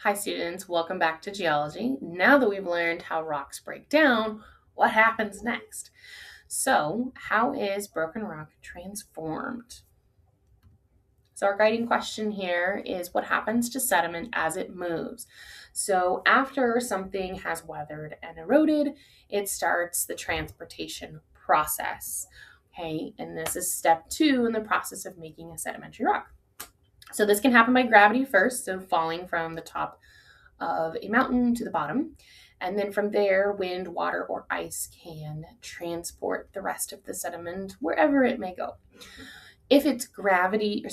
Hi students, welcome back to geology. Now that we've learned how rocks break down, what happens next? So, how is broken rock transformed? So our guiding question here is what happens to sediment as it moves? So after something has weathered and eroded, it starts the transportation process. Okay, and this is step 2 in the process of making a sedimentary rock. So this can happen by gravity first, so falling from the top of a mountain to the bottom. And then from there, wind, water, or ice can transport the rest of the sediment wherever it may go. If it's gravity,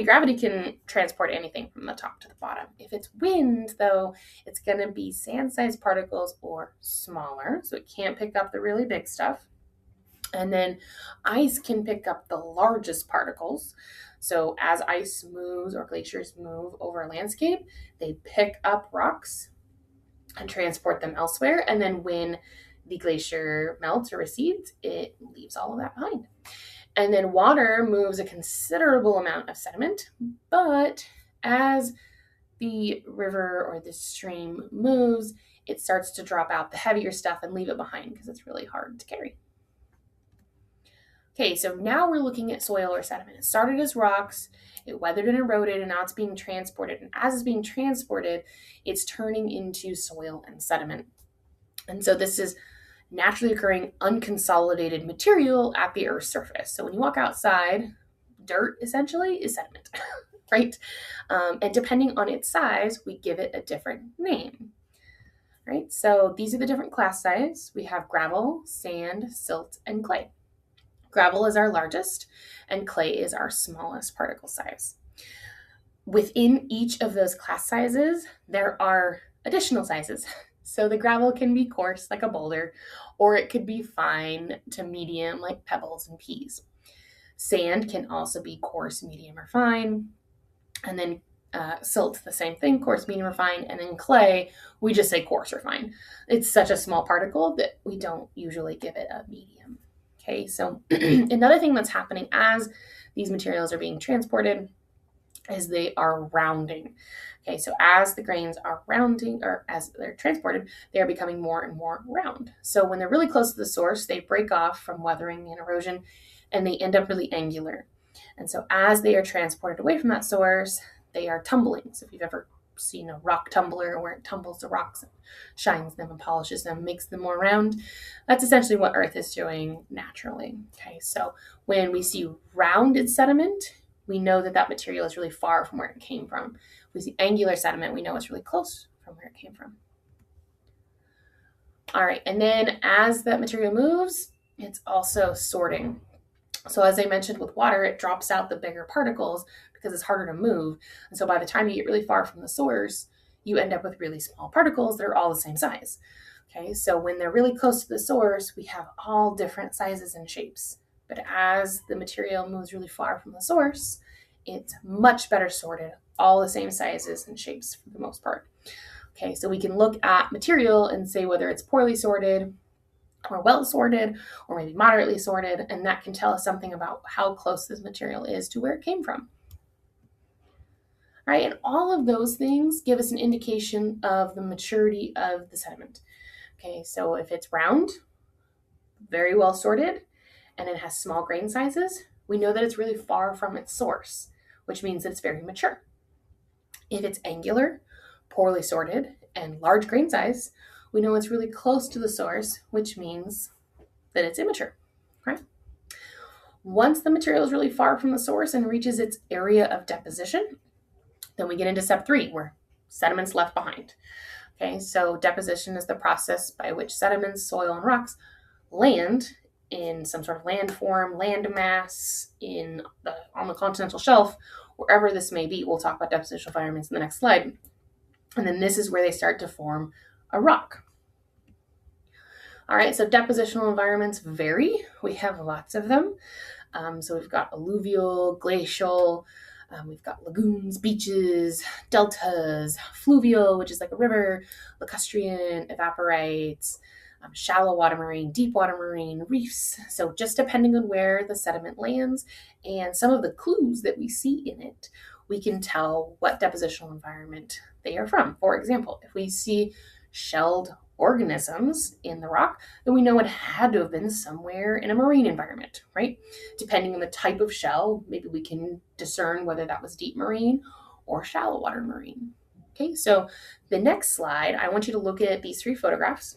gravity can transport anything from the top to the bottom. If it's wind, though, it's going to be sand-sized particles or smaller, so it can't pick up the really big stuff. And then ice can pick up the largest particles. So as ice moves or glaciers move over a landscape, they pick up rocks and transport them elsewhere. And then when the glacier melts or recedes, it leaves all of that behind. And then water moves a considerable amount of sediment, but as the river or the stream moves, it starts to drop out the heavier stuff and leave it behind because it's really hard to carry. Okay, so now we're looking at soil or sediment. It started as rocks, it weathered and eroded, and now it's being transported. And as it's being transported, it's turning into soil and sediment. And so this is naturally occurring unconsolidated material at the Earth's surface. So when you walk outside, dirt essentially is sediment, right? And depending on its size, we give it a different name, right? So these are the different class sizes. We have gravel, sand, silt, and clay. Gravel is our largest, and clay is our smallest particle size. Within each of those class sizes, there are additional sizes. So the gravel can be coarse, like a boulder, or it could be fine to medium, like pebbles and peas. Sand can also be coarse, medium, or fine. And then silt, the same thing, coarse, medium, or fine. And then clay, we just say coarse or fine. It's such a small particle that we don't usually give it a medium. Okay, so another thing that's happening as these materials are being transported is they are rounding. Okay, so as the grains are rounding, or as they're transported, they are becoming more and more round. So when they're really close to the source, they break off from weathering and erosion, and they end up really angular. And so as they are transported away from that source, they are tumbling. So if you've ever seen a rock tumbler where it tumbles the rocks and shines them and polishes them, makes them more round, that's essentially what Earth is doing naturally. Okay, so when we see rounded sediment, we know that that material is really far from where it came from. If we see angular sediment, we know it's really close from where it came from. All right, and then as that material moves, it's also sorting. So as I mentioned with water, it drops out the bigger particles because it's harder to move. And so by the time you get really far from the source, you end up with really small particles that are all the same size. Okay, so when they're really close to the source, we have all different sizes and shapes. But as the material moves really far from the source, it's much better sorted, all the same sizes and shapes for the most part. Okay, so we can look at material and say whether it's poorly sorted or well sorted or maybe moderately sorted, and that can tell us something about how close this material is to where it came from. All right, and all of those things give us an indication of the maturity of the sediment. Okay, so if it's round, very well sorted, and it has small grain sizes, we know that it's really far from its source, which means that it's very mature. If it's angular, poorly sorted, and large grain size, we know it's really close to the source, which means that it's immature. Okay? Once the material is really far from the source and reaches its area of deposition, then we get into step 3, where sediment's left behind. Okay, so deposition is the process by which sediments, soil, and rocks land in some sort of landform, landmass on the continental shelf, wherever this may be. We'll talk about depositional environments in the next slide. And then this is where they start to form a rock. All right, so depositional environments vary. We have lots of them. So we've got alluvial, glacial, we've got lagoons, beaches, deltas, fluvial, which is like a river, lacustrine, evaporates, shallow water marine, deep water marine, reefs. So just depending on where the sediment lands and some of the clues that we see in it, we can tell what depositional environment they are from. For example, if we see shelled organisms in the rock, then we know it had to have been somewhere in a marine environment, right? Depending on the type of shell, maybe we can discern whether that was deep marine or shallow water marine. Okay, so the next slide, I want you to look at these 3 photographs,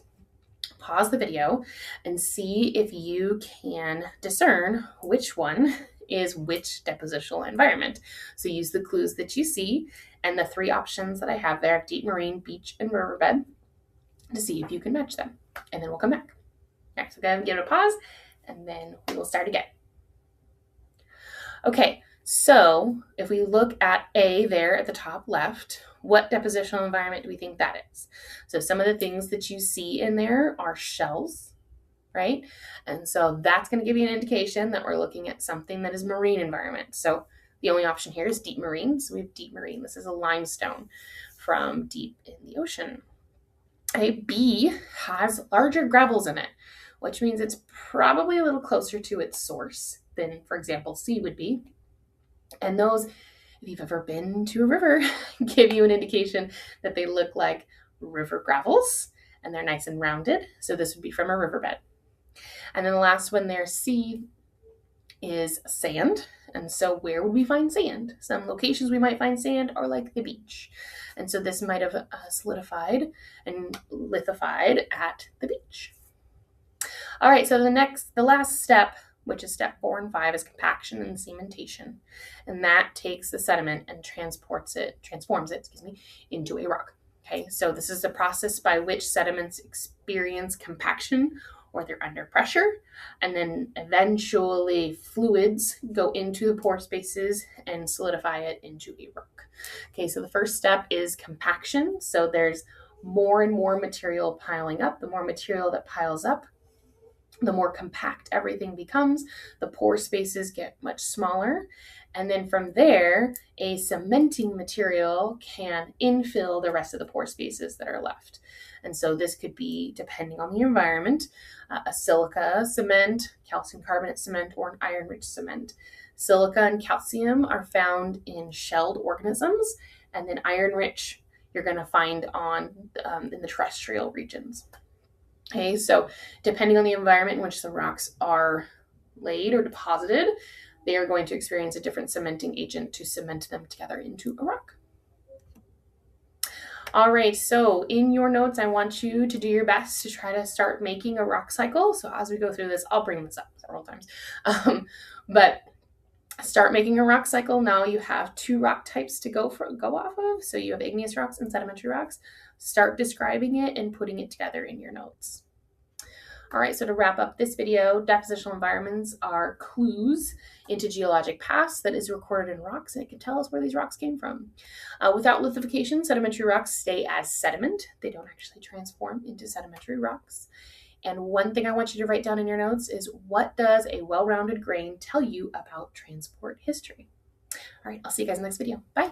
pause the video, and see if you can discern which one is which depositional environment. So use the clues that you see and the 3 options that I have there, deep marine, beach, and riverbed, to see if you can match them. And then we'll come back. All right, so go ahead and give it a pause, and then we will start again. Okay, so if we look at A there at the top left, what depositional environment do we think that is? So some of the things that you see in there are shells, right? And so that's going to give you an indication that we're looking at something that is marine environment. So the only option here is deep marine. So we have deep marine. This is a limestone from deep in the ocean. Okay, B has larger gravels in it, which means it's probably a little closer to its source than, for example, C would be. And those, if you've ever been to a river, give you an indication that they look like river gravels, and they're nice and rounded. So this would be from a riverbed. And then the last one there, C, is sand. And so where would we find sand? Some locations we might find sand are like the beach. And so this might have solidified and lithified at the beach. All right, so the last step, which is step 4 and 5, is compaction and cementation. And that takes the sediment and transforms it, into a rock. Okay, so this is the process by which sediments experience compaction, or they're under pressure, and then eventually fluids go into the pore spaces and solidify it into a rock. Okay, so the first step is compaction. So there's more and more material piling up. The more material that piles up, the more compact everything becomes. The pore spaces get much smaller. And then from there, a cementing material can infill the rest of the pore spaces that are left. And so this could be, depending on the environment, a silica cement, calcium carbonate cement, or an iron-rich cement. Silica and calcium are found in shelled organisms, and then iron-rich you're going to find on in the terrestrial regions. Okay, so depending on the environment in which the rocks are laid or deposited, they are going to experience a different cementing agent to cement them together into a rock. All right, so in your notes, I want you to do your best to try to start making a rock cycle. So as we go through this, I'll bring this up several times. But start making a rock cycle. Now you have 2 rock types to go off of. So you have igneous rocks and sedimentary rocks. Start describing it and putting it together in your notes. All right, so to wrap up this video, depositional environments are clues into geologic past that is recorded in rocks, and it can tell us where these rocks came from. Without lithification, sedimentary rocks stay as sediment. They don't actually transform into sedimentary rocks. And one thing I want you to write down in your notes is, what does a well-rounded grain tell you about transport history? All right, I'll see you guys in the next video. Bye.